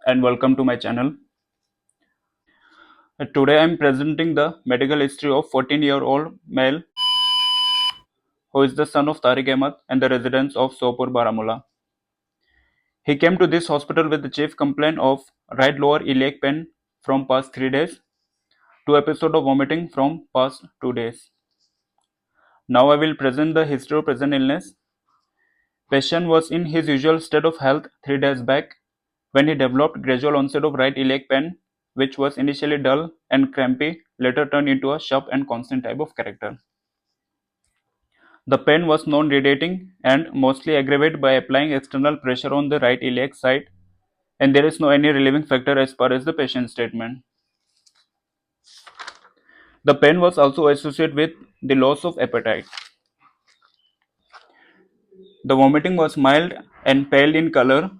and welcome to my channel. Today I am presenting the medical history of 14-year-old male who is the son of Tariq Ahmad and the residents of Sopur Baramulla. He came to this hospital with the chief complaint of right lower iliac pain from past 3 days, 2 episodes of vomiting from past 2 days. Now I will present the history of present illness. Patient was in his usual state of health 3 days back when he developed gradual onset of right iliac pain, which was initially dull and crampy, later turned into a sharp and constant type of character. The pain was non-radiating and mostly aggravated by applying external pressure on the right iliac side, and there is no any relieving factor as per as the patient's statement. The pain was also associated with the loss of appetite. The vomiting was mild and pale in color,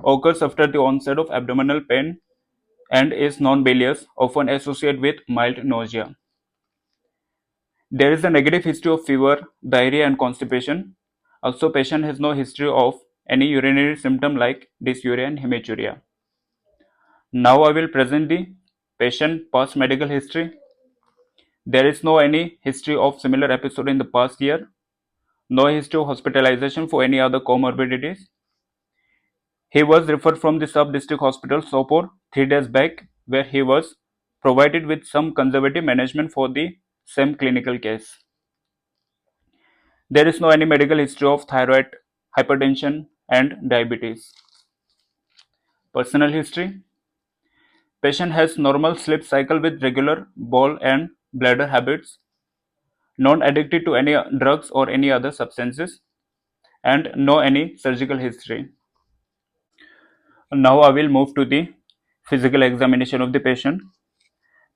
occurs after the onset of abdominal pain, and is non-bilious, often associated with mild nausea. There is a negative history of fever, diarrhea and constipation. Also, patient has no history of any urinary symptom like dysuria and hematuria. Now I will present the patient past medical history. There is no any history of similar episode in the past year. No history of hospitalization for any other comorbidities. He was referred from the sub-district hospital Sopor 3 days back, where he was provided with some conservative management for the same clinical case. There is no any medical history of thyroid, hypertension and diabetes. Personal history. Patient has normal sleep cycle with regular bowel and bladder habits, non-addicted to any drugs or any other substances, and no any surgical history. Now I will move to the physical examination of the patient.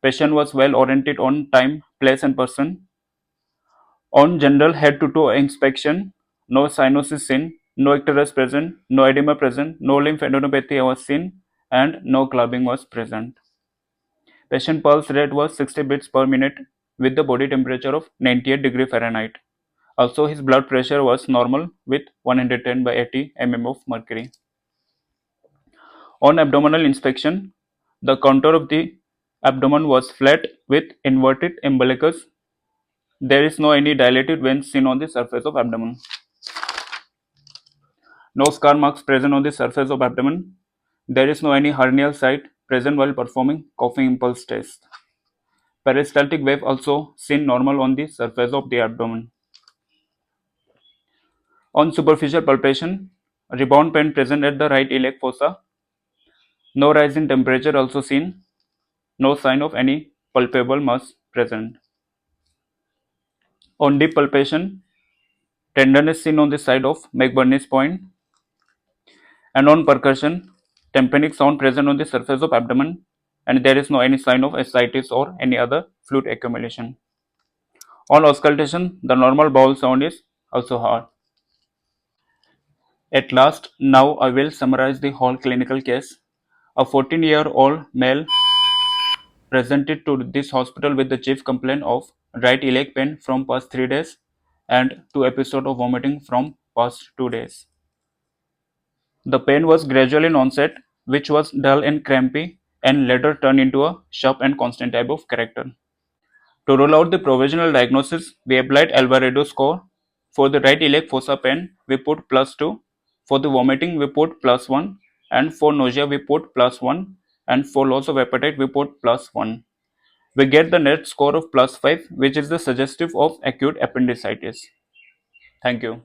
Patient was well oriented on time, place and person. On general head to toe inspection, no cyanosis seen, no icterus present, no edema present, no lymphadenopathy was seen, and no clubbing was present. Patient pulse rate was 60 beats per minute with the body temperature of 98 degree Fahrenheit. Also, his blood pressure was normal with 110 by 80 mm of mercury. On abdominal inspection, the contour of the abdomen was flat with inverted umbilicus. There is no any dilated veins seen on the surface of abdomen. No scar marks present on the surface of abdomen. There is no any hernial site present while performing coughing impulse test. Peristaltic wave also seen normal on the surface of the abdomen. On superficial palpation, rebound pain present at the right iliac fossa. No rise in temperature also seen. No sign of any palpable mass present. On deep palpation, tenderness seen on the side of McBurney's point. And on percussion, tympanic sound present on the surface of abdomen, and there is no any sign of ascites or any other fluid accumulation. On auscultation, the normal bowel sound is also heard. At last, now I will summarize the whole clinical case. A 14-year-old male presented to this hospital with the chief complaint of right iliac pain from past 3 days and 2 episodes of vomiting from past 2 days. The pain was gradual in onset, which was dull and crampy, and later turned into a sharp and constant type of character. To rule out the provisional diagnosis, we applied Alvarado score. For the right iliac fossa pain, we put +2. For the vomiting, we put +1. And for nausea, we put +1. And for loss of appetite, we put +1. We get the net score of +5, which is the suggestive of acute appendicitis. Thank you.